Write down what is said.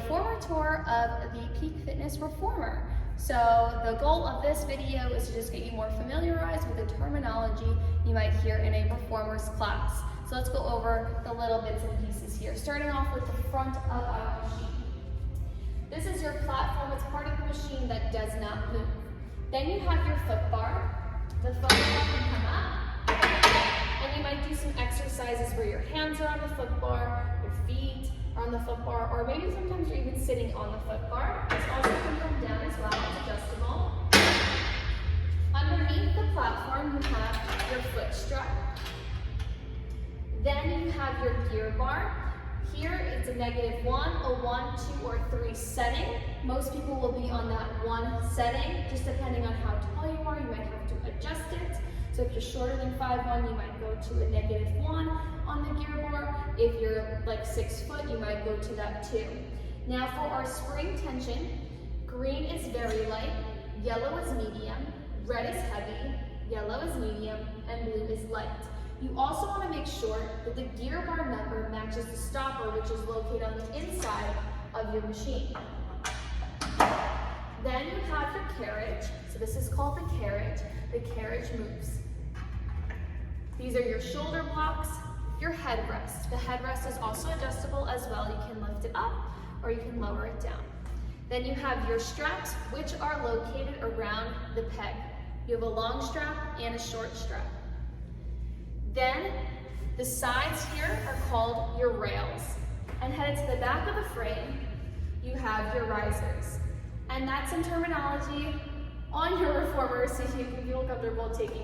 reformer tour of the Peak Fitness Reformer. So the goal of this video is to just get you more familiarized with the terminology you might hear in a reformer's class. So let's go over the little bits and pieces here, starting off with the front of our machine. This is your platform. It's part of the machine that does not move. Then you have your foot bar. The foot bar can come up, and you might do some exercises where your hands are on the foot bar, your feet are on the foot bar, or maybe sometimes you're even sitting on the foot bar. This also can come down as well. It's adjustable. Underneath the platform, you have your foot strap. Then you have your gear bar. Here it's a -1, a 1, 2, or 3 setting. Most people will be on that 1 setting, just depending on how tall you are, you might have to adjust it. So if you're shorter than 5'1", you might go to a -1 on the gear bar. If you're like 6 foot, you might go to that 2. Now for our spring tension, green is very light, yellow is medium, red is heavy, yellow is medium, and blue is light. You also want to make sure that the gear bar number matches the stopper, which is located on the inside of your machine. Then you have your carriage. So this is called the carriage. The carriage moves. These are your shoulder blocks, your headrest. The headrest is also adjustable as well. You can lift it up or you can lower it down. Then you have your straps, which are located around the peg. You have a long strap and a short strap. Then the sides here are called your rails. And headed to the back of the frame, you have your risers. And that's some terminology on your reformer so you can feel comfortable taking